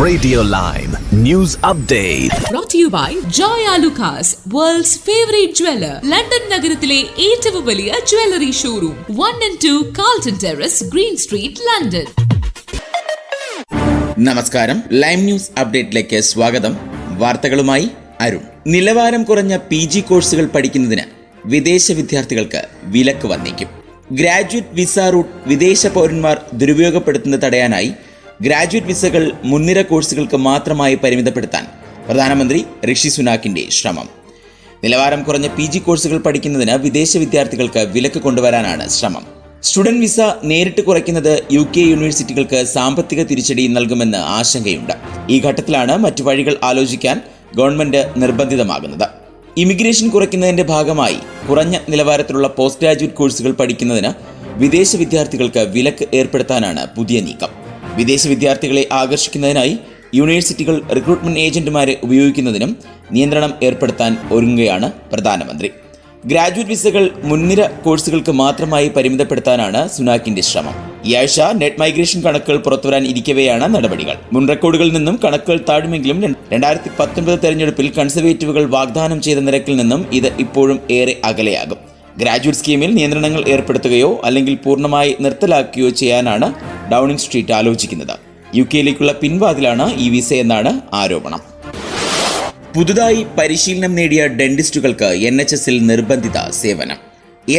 Radio Lime News Update. Brought to you by Joy Alucas, world's favorite jeweler. London നഗരത്തിലെ ഏറ്റവും വലിയ jewellery showroom 1 and 2 Carlton Terrace, Green Street, London. നമസ്കാരം, lime news അപ്ഡേറ്റിലേക്ക് സ്വാഗതം. വാർത്തകളുമായി അരുൺ. നിലവാരം കുറഞ്ഞ PG കോഴ്സുകൾ പഠിക്കുന്നതിന് വിദേശ വിദ്യാർത്ഥികൾക്ക് വിലക്ക് വന്നേക്കും. ഗ്രാജുവേറ്റ് വിസ റൂട്ട് വിദേശ പൗരന്മാർ ദുരുപയോഗപ്പെടുത്തുന്നത് തടയാനായി ഗ്രാജുവേറ്റ് വിസകൾ മുൻനിര കോഴ്സുകൾക്ക് മാത്രമായി പരിമിതപ്പെടുത്താൻ പ്രധാനമന്ത്രി ഋഷി സുനാക്കിന്റെ ശ്രമം. നിലവാരം കുറഞ്ഞ PG കോഴ്സുകൾ പഠിക്കുന്നതിന് വിദേശ വിദ്യാർത്ഥികൾക്ക് വിലക്ക് കൊണ്ടുവരാനാണ് ശ്രമം. സ്റ്റുഡന്റ് വിസ നേരിട്ട് കുറയ്ക്കുന്നത് UK യൂണിവേഴ്സിറ്റികൾക്ക് സാമ്പത്തിക തിരിച്ചടി നൽകുമെന്ന് ആശങ്കയുണ്ട്. ഈ ഘട്ടത്തിലാണ് മറ്റു വഴികൾ ആലോചിക്കാൻ ഗവൺമെന്റ് നിർബന്ധിതമാകുന്നത്. ഇമിഗ്രേഷൻ കുറയ്ക്കുന്നതിന്റെ ഭാഗമായി കുറഞ്ഞ നിലവാരത്തിലുള്ള പോസ്റ്റ് ഗ്രാജുവേറ്റ് കോഴ്സുകൾ പഠിക്കുന്നതിന് വിദേശ വിദ്യാർത്ഥികൾക്ക് വിലക്ക് ഏർപ്പെടുത്താനാണ് പുതിയ നീക്കം. വിദേശ വിദ്യാർത്ഥികളെ ആകർഷിക്കുന്നതിനായി യൂണിവേഴ്സിറ്റികൾ റിക്രൂട്ട്മെന്റ് ഏജന്റുമാരെ ഉപയോഗിക്കുന്നതിനും നിയന്ത്രണം ഏർപ്പെടുത്താൻ ഒരുങ്ങുകയാണ് പ്രധാനമന്ത്രി. ഗ്രാജുവേറ്റ് വിസകൾ മുൻനിര കോഴ്സുകൾക്ക് മാത്രമായി പരിമിതപ്പെടുത്താനാണ് സുനാക്കിന്റെ ശ്രമം. ഈ ആഴ്ച നെറ്റ് മൈഗ്രേഷൻ കണക്കുകൾ പുറത്തുവരാൻ ഇരിക്കവെയാണ് നടപടികൾ. മുൻ റെക്കോർഡുകളിൽ നിന്നും കണക്കുകൾ താഴുമെങ്കിലും 2019 തെരഞ്ഞെടുപ്പിൽ കൺസർവേറ്റീവുകൾ വാഗ്ദാനം ചെയ്ത നിരക്കിൽ നിന്നും ഇത് ഇപ്പോഴും ഏറെ അകലെയാകും. ഗ്രാജുവേറ്റ് സ്കീമിൽ നിയന്ത്രണങ്ങൾ ഏർപ്പെടുത്തുകയോ അല്ലെങ്കിൽ പൂർണ്ണമായി നിർത്തലാക്കുകയോ ചെയ്യാനാണ് ഡൗണിംഗ് സ്ട്രീറ്റ് ആലോചിക്കുന്നത്. UK പിൻവാതിലാണ് ഈ വിസ എന്നാണ് ആരോപണം. പുതുതായി പരിശീലനം നേടിയ ഡെന്റിസ്റ്റുകൾക്ക് NHS നിർബന്ധിത സേവനം.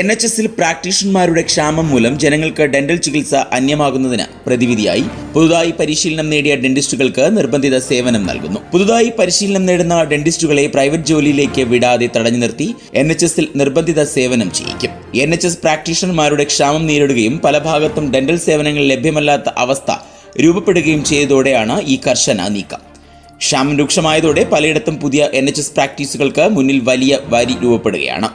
NHS പ്രാക്ടീഷണർമാരുടെ ക്ഷാമം മൂലം ജനങ്ങൾക്ക് ഡെന്റൽ ചികിത്സ അന്യമാകുന്നതിന് പ്രതിവിധിയായി പുതുതായി പരിശീലനം നേടിയ ഡെന്റിസ്റ്റുകൾക്ക് നിർബന്ധിത സേവനം നൽകുന്നു. പുതുതായി പരിശീലനം നേടുന്ന ഡെന്റിസ്റ്റുകളെ പ്രൈവറ്റ് ജോലിയിലേക്ക് വിടാതെ തടഞ്ഞു നിർത്തി NHS നിർബന്ധിത സേവനം ചെയ്യിക്കും. NHS പ്രാക്ടീഷണർമാരുടെ ക്ഷാമം നേരിടുകയും പല ഭാഗത്തും ഡെന്റൽ സേവനങ്ങൾ ലഭ്യമല്ലാത്ത അവസ്ഥ രൂപപ്പെടുകയും ചെയ്തതോടെയാണ് ഈ കർശന നീക്കം. ക്ഷാമം രൂക്ഷമായതോടെ പലയിടത്തും പുതിയ NHS പ്രാക്ടീസുകൾക്ക് മുന്നിൽ വലിയ വരി രൂപപ്പെടുകയാണ്.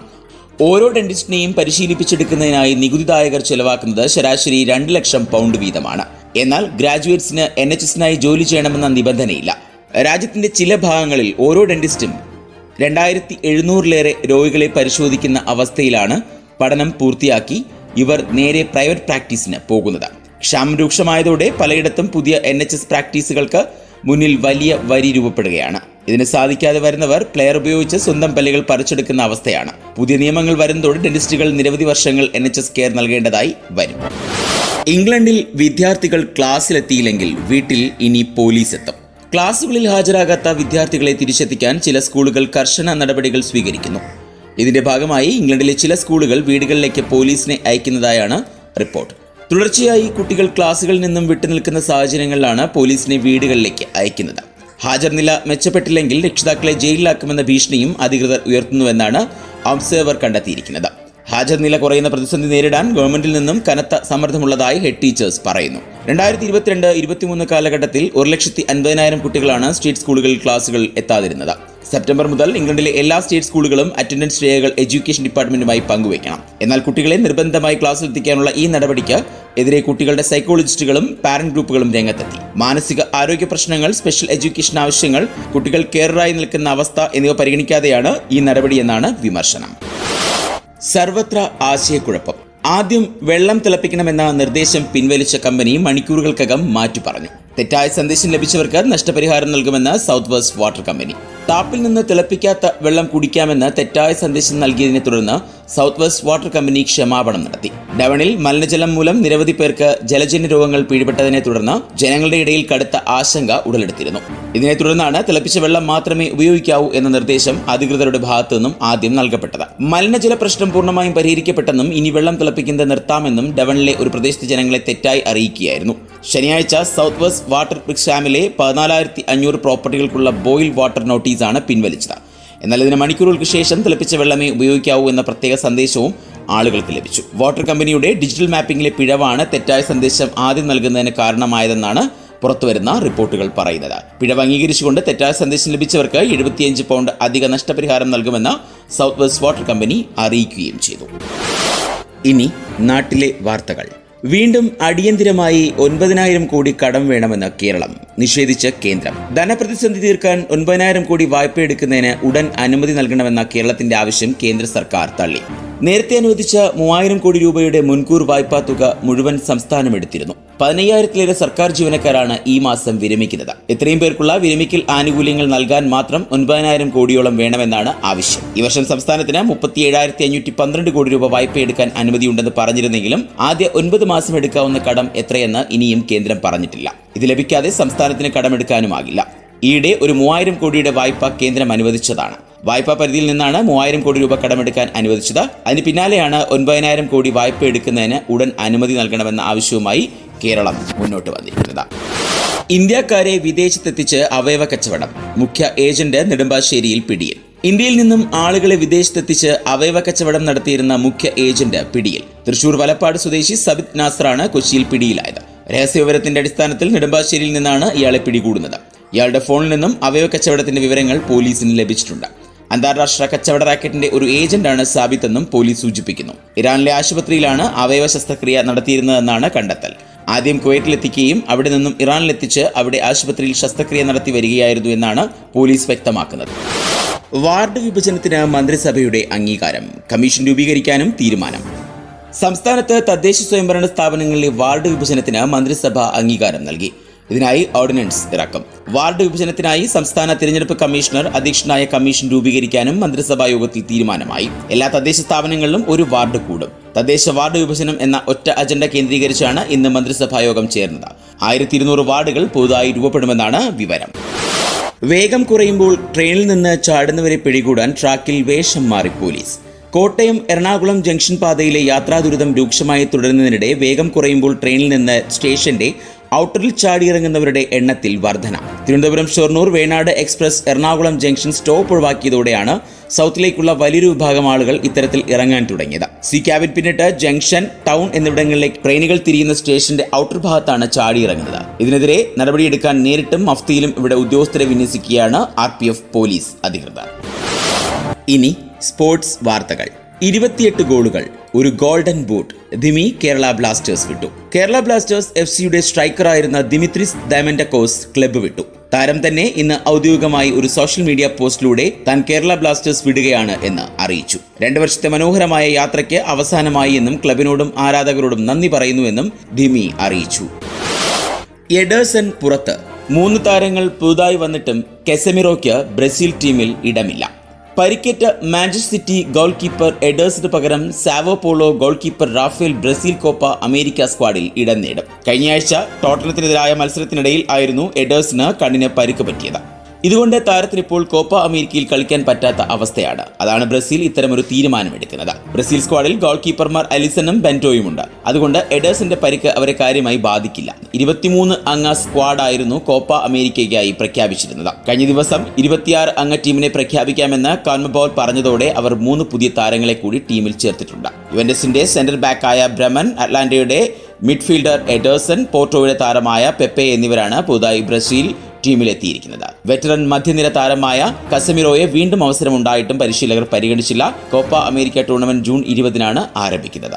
ഓരോ ഡെന്റിസ്റ്റിനെയും പരിശീലിപ്പിച്ചെടുക്കുന്നതിനായി നികുതിദായകർ ചെലവാക്കുന്നത് ശരാശരി 2 ലക്ഷം പൗണ്ട് വീതമാണ്. എന്നാൽ ഗ്രാജുവേറ്റ്സിന് NHS ജോലി ചെയ്യണമെന്ന നിബന്ധനയില്ല. രാജ്യത്തിന്റെ ചില ഭാഗങ്ങളിൽ ഓരോ ഡെന്റിസ്റ്റും 2700-ലേറെ രോഗികളെ പരിശോധിക്കുന്ന അവസ്ഥയിലാണ്. പഠനം പൂർത്തിയാക്കി ഇവർ നേരെ പ്രൈവറ്റ് പ്രാക്ടീസിന് പോകുന്നത്. ക്ഷാമം രൂക്ഷമായതോടെ പലയിടത്തും പുതിയ NHS പ്രാക്ടീസുകൾക്ക് മുന്നിൽ വലിയ വരി രൂപപ്പെടുകയാണ്. ഇതിന് സാധിക്കാതെ വരുന്നവർ പ്ലെയർ ഉപയോഗിച്ച് സ്വന്തം പല്ലുകൾ പറിച്ചെടുക്കുന്ന അവസ്ഥയാണ്. പുതിയ നിയമങ്ങൾ വരുന്നതോടെ ഡെന്റിസ്റ്റുകൾ നിരവധി വർഷങ്ങൾ NHS കെയർ നൽകേണ്ടതായി വരും. ഇംഗ്ലണ്ടിൽ വിദ്യാർത്ഥികൾ ക്ലാസ്സിലെത്തിയില്ലെങ്കിൽ വീട്ടിൽ ഇനി പോലീസ് എത്തും. ക്ലാസുകളിൽ ഹാജരാകാത്ത വിദ്യാർത്ഥികളെ തിരിച്ചെത്തിക്കാൻ ചില സ്കൂളുകൾ കർശന നടപടികൾ സ്വീകരിക്കുന്നു. ഇതിന്റെ ഭാഗമായി ഇംഗ്ലണ്ടിലെ ചില സ്കൂളുകൾ വീടുകളിലേക്ക് പോലീസിനെ അയക്കുന്നതായാണ് റിപ്പോർട്ട്. തുടർച്ചയായി കുട്ടികൾ ക്ലാസുകളിൽ നിന്നും വിട്ടുനിൽക്കുന്ന സാഹചര്യങ്ങളിലാണ് പോലീസിനെ വീടുകളിലേക്ക് അയക്കുന്നത്. ഹാജർ നില മെച്ചപ്പെട്ടില്ലെങ്കിൽ രക്ഷിതാക്കളെ ജയിലിലാക്കുമെന്ന ഭീഷണിയും അധികൃതർ ഉയർത്തുന്നുവെന്നാണ് ഒബ്സർവർ കണ്ടെത്തിയിരിക്കുന്നത്. ഹാജർ നില കുറയുന്ന പ്രതിസന്ധി നേരിടാൻ ഗവൺമെന്റിൽ നിന്നും കനത്ത സമ്മർദ്ദമുള്ളതായി ഹെഡ് ടീച്ചേഴ്സ് പറയുന്നു. 2022-23 കാലഘട്ടത്തിൽ 1,50,000 കുട്ടികളാണ് സ്റ്റേറ്റ് സ്കൂളുകളിൽ ക്ലാസുകൾ എത്താതിരുന്നത്. സെപ്റ്റംബർ മുതൽ ഇംഗ്ലണ്ടിലെ എല്ലാ സ്റ്റേറ്റ് സ്കൂളുകളും അറ്റൻഡൻസ് രേഖകൾ എഡ്യൂക്കേഷൻ ഡിപ്പാർട്ട്മെന്റുമായി പങ്കുവയ്ക്കണം. എന്നാൽ കുട്ടികളെ നിർബന്ധമായി ക്ലാസ്സിൽ എത്തിക്കാനുള്ള ഈ നടപടിക്ക് എതിരെ കുട്ടികളുടെ സൈക്കോളജിസ്റ്റുകളും പാരന്റ് ഗ്രൂപ്പുകളും രംഗത്തെത്തി. മാനസിക ആരോഗ്യ പ്രശ്നങ്ങൾ, സ്പെഷ്യൽ എഡ്യൂക്കേഷൻ ആവശ്യങ്ങൾ, കുട്ടികൾ കെയറായി നിൽക്കുന്ന അവസ്ഥ എന്നിവ പരിഗണിക്കാതെയാണ് ഈ നടപടിയെന്നാണ് വിമർശനം. സർവത്ര ആശയക്കുഴപ്പം. ആദ്യം വെള്ളം തിളപ്പിക്കണമെന്ന നിർദ്ദേശം പിൻവലിച്ച കമ്പനി മണിക്കൂറുകൾക്കകം മാറ്റി പറഞ്ഞു. തെറ്റായ സന്ദേശം ലഭിച്ചവർക്ക് നഷ്ടപരിഹാരം നൽകുമെന്ന് സൗത്ത് വെസ്റ്റ് വാട്ടർ കമ്പനി. ടാപ്പിൽ നിന്ന് തിളപ്പിക്കാത്ത വെള്ളം കുടിക്കാമെന്ന് തെറ്റായ സന്ദേശം നൽകിയതിനെ തുടർന്ന് സൗത്ത് വെസ്റ്റ് വാട്ടർ കമ്പനി ക്ഷമാപണം നടത്തി. ഡവണിൽ മലിനജലം മൂലം നിരവധി പേർക്ക് ജലജന്യ രോഗങ്ങൾ പിടിപെട്ടതിനെ തുടർന്ന് ജനങ്ങളുടെ ഇടയിൽ കടുത്ത ആശങ്ക ഉടലെടുത്തിരുന്നു. ഇതിനെ തുടർന്നാണ് തിളപ്പിച്ച വെള്ളം മാത്രമേ ഉപയോഗിക്കാവൂ എന്ന നിർദ്ദേശം അധികൃതരുടെ ഭാഗത്തു നിന്നും ആദ്യം നൽകപ്പെട്ടത്. മലിനജല പ്രശ്നം പൂർണ്ണമായും പരിഹരിക്കപ്പെട്ടെന്നും ഇനി വെള്ളം തിളപ്പിക്കുന്നത് നിർത്താമെന്നും ഡവണിലെ ഒരു പ്രദേശത്തെ ജനങ്ങളെ തെറ്റായി അറിയിക്കുകയായിരുന്നു. ശനിയാഴ്ച സൗത്ത് വെസ്റ്റ് വാട്ടർ പ്രിക്സാമിലെ 14,500 പ്രോപ്പർട്ടികൾക്കുള്ള ബോയിൽ വാട്ടർ നോട്ടീസാണ് പിൻവലിച്ചത്. എന്നാൽ ഇതിന് മണിക്കൂറുകൾക്ക് ശേഷം തിളപ്പിച്ച വെള്ളമേ ഉപയോഗിക്കാവൂ എന്ന പ്രത്യേക സന്ദേശവും ആളുകൾക്ക് ലഭിച്ചു. വാട്ടർ കമ്പനിയുടെ ഡിജിറ്റൽ മാപ്പിംഗിലെ പിഴവാണ് തെറ്റായ സന്ദേശം ആദ്യം നൽകുന്നതിന് കാരണമായതെന്നാണ് പുറത്തുവരുന്ന റിപ്പോർട്ടുകൾ പറയുന്നത്. പിഴവ് അംഗീകരിച്ചുകൊണ്ട് തെറ്റായ സന്ദേശം ലഭിച്ചവർക്ക് 75 പൗണ്ട് അധിക നഷ്ടപരിഹാരം നൽകുമെന്ന് സൗത്ത് വെസ്റ്റ് വാട്ടർ കമ്പനി അറിയിക്കുകയും ചെയ്തു. ഇനി നാട്ടിലെ വാർത്തകൾ. വീണ്ടും അടിയന്തിരമായി 9,000 കോടി കടം വേണമെന്ന് കേരളം നിഷേധിച്ച് കേന്ദ്രം. ധനപ്രതിസന്ധി തീർക്കാൻ 9,000 കോടി വായ്പ എടുക്കുന്നതിന് ഉടൻ അനുമതി നൽകണമെന്ന കേരളത്തിന്റെ ആവശ്യം കേന്ദ്ര സർക്കാർ തള്ളി. നേരത്തെ അനുവദിച്ച 3,000 കോടി രൂപയുടെ മുൻകൂർ വായ്പാ തുക മുഴുവൻ സംസ്ഥാനം എടുത്തിരുന്നു. 15,000-ലേറെ സർക്കാർ ജീവനക്കാരാണ് ഈ മാസം വിരമിക്കുന്നത്. ഇത്രയും പേർക്കുള്ള വിരമിക്കൽ ആനുകൂല്യങ്ങൾ നൽകാൻ മാത്രം 9,000 കോടിയോളം വേണമെന്നാണ് ആവശ്യം. ഈ വർഷം സംസ്ഥാനത്തിന് 37,512 കോടി രൂപ വായ്പ എടുക്കാൻ അനുമതിയുണ്ടെന്ന് പറഞ്ഞിരുന്നെങ്കിലും ആദ്യ 9 മാസം എടുക്കാവുന്ന കടം എത്രയെന്ന് ഇനിയും കേന്ദ്രം പറഞ്ഞിട്ടില്ല. ഇത് ലഭിക്കാതെ സംസ്ഥാനത്തിന് കടമെടുക്കാനുമാകില്ല. ഈയിടെ ഒരു 3,000 കോടിയുടെ വായ്പ കേന്ദ്രം അനുവദിച്ചതാണ്. വായ്പാ പരിധിയിൽ നിന്നാണ് 3,000 കോടി രൂപ കടമെടുക്കാൻ അനുവദിച്ചത്. അതിന് പിന്നാലെയാണ് 9,000 കോടി വായ്പ എടുക്കുന്നതിന് ഉടൻ അനുമതി നൽകണമെന്ന ആവശ്യവുമായി കേരളം മുന്നോട്ട് വന്നിരിക്കുന്നത്. ഇന്ത്യക്കാരെ വിദേശത്തെത്തിച്ച് അവയവ കച്ചവടം. മുഖ്യ ഏജന്റ് നെടുമ്പാശ്ശേരിയിൽ പിടിയിൽ. ഇന്ത്യയിൽ നിന്നും ആളുകളെ വിദേശത്തെത്തിച്ച് അവയവ കച്ചവടം നടത്തിയിരുന്ന മുഖ്യ ഏജന്റ് പിടിയിൽ. തൃശൂർ വലപ്പാട് സ്വദേശി സബിത് നാസറാണ് കൊച്ചിയിൽ പിടിയിലായത്. രഹസ്യവിവരത്തിന്റെ അടിസ്ഥാനത്തിൽ നെടുമ്പാശ്ശേരിയിൽ നിന്നാണ് ഇയാളെ പിടികൂടുന്നത്. ഇയാളുടെ ഫോണിൽ നിന്നും അവയവ കച്ചവടത്തിന്റെ വിവരങ്ങൾ പോലീസിന് ലഭിച്ചിട്ടുണ്ട്. അന്താരാഷ്ട്ര കച്ചവട റാക്കറ്റിന്റെ ഒരു ഏജന്റാണ് സാബിത്ത് എന്നും പോലീസ് സൂചിപ്പിക്കുന്നു. ഇറാനിലെ ആശുപത്രിയിലാണ് അവയവ ശസ്ത്രക്രിയ നടത്തിയിരുന്നതെന്നാണ് കണ്ടെത്തൽ. ആദ്യം കുവൈറ്റിലെത്തിക്കുകയും അവിടെ നിന്നും ഇറാനിലെത്തിച്ച് അവിടെ ആശുപത്രിയിൽ ശസ്ത്രക്രിയ നടത്തി വരികയായിരുന്നു എന്നാണ് പോലീസ് വ്യക്തമാക്കുന്നത്. വാർഡ് വിഭജനത്തിന് മന്ത്രിസഭയുടെ അംഗീകാരം. കമ്മീഷൻ രൂപീകരിക്കാനും തീരുമാനം. സംസ്ഥാനത്ത് തദ്ദേശ സ്വയംഭരണ സ്ഥാപനങ്ങളിലെ വാർഡ് വിഭജനത്തിന് മന്ത്രിസഭ അംഗീകാരം നൽകി. ഇതിനായി ഓർഡിനൻസ് ഇറക്കും. വാർഡ് വിഭജനത്തിനായി സംസ്ഥാന തിരഞ്ഞെടുപ്പ് കമ്മീഷണർ അധ്യക്ഷനായ കമ്മീഷൻ രൂപീകരിക്കാനും മന്ത്രിസഭാ യോഗത്തിൽ തീരുമാനമായി. എല്ലാ തദ്ദേശ സ്ഥാപനങ്ങളിലും ഒരു വാർഡ് കൂടും. തദ്ദേശ വാർഡ് വിഭജനം എന്ന ഒറ്റ അജണ്ട കേന്ദ്രീകരിച്ചാണ് ഇന്ന് മന്ത്രിസഭാ യോഗം ചേർന്നത്. 1,200 വാർഡുകൾ പുതുതായി രൂപപ്പെടുമെന്നാണ് വിവരം. വേഗം കുറയുമ്പോൾ ട്രെയിനിൽ നിന്ന് ചാടുന്നവരെ പിടികൂടാൻ ട്രാക്കിൽ വേഷം മാറി പോലീസ്. കോട്ടയം എറണാകുളം ജംഗ്ഷൻ പാതയിലെ യാത്രാ ദുരിതം രൂക്ഷമായി തുടരുന്നതിനിടെ വേഗം കുറയുമ്പോൾ ട്രെയിനിൽ നിന്ന് സ്റ്റേഷന്റെ ഔട്ടറിൽ ചാടിയിറങ്ങുന്നവരുടെ എണ്ണത്തിൽ വർധന. Thiruvananthapuram Shoranur Venad express Ernakulam junction stop ഒഴിവാക്കിയതോടെയാണ് സൗത്തിലേക്കുള്ള വലിയൊരു വിഭാഗം ആളുകൾ ഇത്തരത്തിൽ ഇറങ്ങാൻ തുടങ്ങിയത്. സി ക്യാബിൻ പിന്നിട്ട് ജംഗ്ഷൻ, ടൗൺ എന്നിവിടങ്ങളിലേക്ക് ട്രെയിനുകൾ തിരിയുന്ന സ്റ്റേഷന്റെ ഔട്ടർ ഭാഗത്താണ് ചാടിയിറങ്ങുന്നത്. ഇതിനെതിരെ നടപടിയെടുക്കാൻ നേരിട്ടും മഫ്തിയിലും ഇവിടെ ഉദ്യോഗസ്ഥരെ വിന്യസിക്കുകയാണ് RPF പോലീസ് അധികൃതർ. ഇനി സ്പോർട്സ് വാർത്തകൾ. 28 ഗോളുകൾ, ഒരു golden boot. Dimi Kerala Blasters വിട്ടു. കേരള ബ്ലാസ്റ്റേഴ്സ് FCയുടെ സ്ട്രൈക്കറായിരുന്ന ദിമിത്രിസ് ഡയമൻഡക്കോസ് ക്ലബ്ബ് വിട്ടു. താരം തന്നെ ഇന്ന് ഔദ്യോഗികമായി ഒരു സോഷ്യൽ മീഡിയ പോസ്റ്റിലൂടെ താൻ കേരള ബ്ലാസ്റ്റേഴ്സ് വിടുകയാണ് എന്ന് അറിയിച്ചു. 2 വർഷത്തെ മനോഹരമായ യാത്രയ്ക്ക് അവസാനമായി എന്നും ക്ലബിനോടും ആരാധകരോടും നന്ദി പറയുന്നുവെന്നും ദിമി അറിയിച്ചു. എഡേഴ്സൺ പുറത്ത്. 3 താരങ്ങൾ പുതുതായി വന്നിട്ടും കെസമിറോയ്ക്ക് ബ്രസീൽ ടീമിൽ ഇടമില്ല. പരിക്കേറ്റ മാഞ്ചസ്റ്റർ സിറ്റി ഗോൾ കീപ്പർ എഡേഴ്സിന് പകരം Sao Paulo goalkeeper Rafael Brazil Copa America സ്ക്വാഡിൽ ഇടം നേടും. കഴിഞ്ഞയാഴ്ച ടോട്ടനത്തിനെതിരായ മത്സരത്തിനിടയിൽ ആയിരുന്നു എഡേഴ്സിന് കണ്ണിന് പരിക്ക് പറ്റിയത്. ഇതുകൊണ്ട് താരത്തിന് ഇപ്പോൾ കോപ്പ അമേരിക്കയിൽ കളിക്കാൻ പറ്റാത്ത അവസ്ഥയാണ്. അതാണ് ബ്രസീൽ ഇത്തരമൊരു തീരുമാനമെടുക്കുന്നത്. Brazil സ്ക്വാഡിൽ goal കീപ്പർമാർ അലിസണും ബെന്റോയുമുണ്ട്. അതുകൊണ്ട് എഡേഴ്സിന്റെ പരിക്ക് അവരെ കാര്യമായി ബാധിക്കില്ല. 23 അംഗ സ്ക്വാഡായിരുന്നു കോപ്പ അമേരിക്കയ്ക്കായി പ്രഖ്യാപിച്ചിരുന്നത്. കഴിഞ്ഞ ദിവസം 26 അംഗ ടീമിനെ പ്രഖ്യാപിക്കാമെന്ന് കോൺമെബോൾ പറഞ്ഞതോടെ അവർ 3 പുതിയ താരങ്ങളെ കൂടി ടീമിൽ ചേർത്തിട്ടുണ്ട്. യുവന്റസിന്റെ സെന്റർ ബാക്കായ ബ്രമൻ, അറ്റ്ലാന്റയുടെ മിഡ്ഫീൽഡർ എഡേഴ്സൺ, പോർട്ടോയുടെ താരമായ പെപ്പെ എന്നിവരാണ് പുതുതായി ബ്രസീൽ ടീമിലെത്തിയിരിക്കുന്നത്. വെറ്ററൻ മധ്യനിര താരമായ കസമിറോയെ വീണ്ടും അവസരമുണ്ടായിട്ടും പരിശീലകർ പരിഗണിച്ചില്ല. കോപ്പ അമേരിക്ക ടൂർണമെന്റ് ജൂൺ 20-നാണ് ആരംഭിക്കുന്നത്.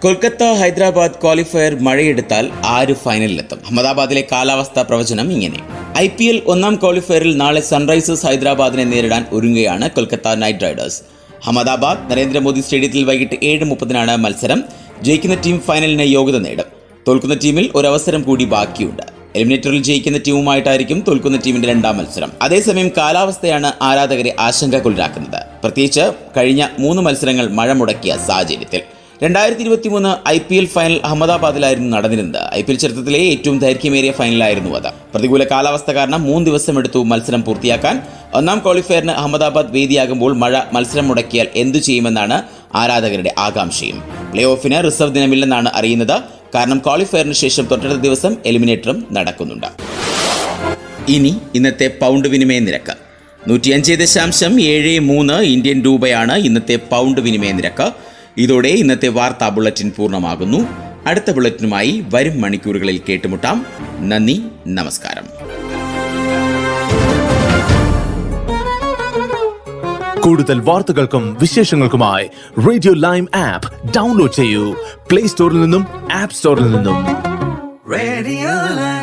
കൊൽക്കത്ത ഹൈദരാബാദ് ക്വാളിഫയർ മഴയെടുത്താൽ ആര് ഫൈനലിലെത്തും? അഹമ്മദാബാദിലെ കാലാവസ്ഥാ പ്രവചനം ഇങ്ങനെ. IPL 1-ാം ക്വാളിഫയറിൽ നാളെ സൺറൈസേഴ്സ് ഹൈദരാബാദിനെ നേരിടാൻ ഒരുങ്ങുകയാണ് കൊൽക്കത്ത നൈറ്റ് റൈഡേഴ്സ്. അഹമ്മദാബാദ് നരേന്ദ്രമോദി സ്റ്റേഡിയത്തിൽ വൈകിട്ട് 7:30-നാണ് മത്സരം. ജയിക്കുന്ന ടീം ഫൈനലിന് യോഗ്യത നേടും. തോൽക്കുന്ന ടീമിൽ ഒരവസരം കൂടി ബാക്കിയുണ്ട്. എലിമിനേറ്ററിൽ ജയിക്കുന്ന ടീമുമായിട്ടായിരിക്കും തോൽക്കുന്ന ടീമിന്റെ 2ാം മത്സരം. അതേസമയം കാലാവസ്ഥയാണ് ആരാധകരെ ആശങ്കക്കുള്ളിലാക്കുന്നത്. പ്രത്യേകിച്ച് കഴിഞ്ഞ 3 മത്സരങ്ങൾ മഴ മുടക്കിയ സാഹചര്യത്തിൽ. 2023 IPL ഫൈനൽ അഹമ്മദാബാദിലായിരുന്നു നടന്നിരുന്നത്. IPL ചരിത്രത്തിലെ ഏറ്റവും ദൈർഘ്യമേറിയ ഫൈനലായിരുന്നു അത്. പ്രതികൂല കാലാവസ്ഥ കാരണം 3 ദിവസം എടുത്തു മത്സരം പൂർത്തിയാക്കാൻ. 1-ാം ക്വാളിഫയറിന് അഹമ്മദാബാദ് വേദിയാകുമ്പോൾ മഴ മത്സരം മുടക്കിയാൽ എന്തു ചെയ്യുമെന്നാണ് ആരാധകരുടെ ആകാംക്ഷയും. പ്ലേ ഓഫിന് റിസർവ് ദിനമില്ലെന്നാണ് അറിയുന്നത്. കാരണം ക്വാളിഫയറിന് ശേഷം തൊട്ടടുത്ത ദിവസം എലിമിനേറ്ററും നടക്കുന്നുണ്ട്. ഇനി ഇന്നത്തെ പൗണ്ട് വിനിമയ നിരക്ക്. 105.73 ഇന്ത്യൻ രൂപയാണ് ഇന്നത്തെ പൗണ്ട് വിനിമയ നിരക്ക്. ഇതോടെ ഇന്നത്തെ വാർത്താ ബുള്ളറ്റിൻ പൂർണ്ണമാകുന്നു. അടുത്ത ബുള്ളറ്റിനുമായി വരും മണിക്കൂറുകളിൽ കേട്ടുമുട്ടാം. നന്ദി, നമസ്കാരം. കൂടുതൽ വാർത്തകൾക്കും വിശേഷങ്ങൾക്കുമായി റേഡിയോ ലൈം ആപ്പ് ഡൗൺലോഡ് ചെയ്യൂ. പ്ലേ സ്റ്റോറിൽ നിന്നും ആപ്പ് സ്റ്റോറിൽ നിന്നും. Radio Lime.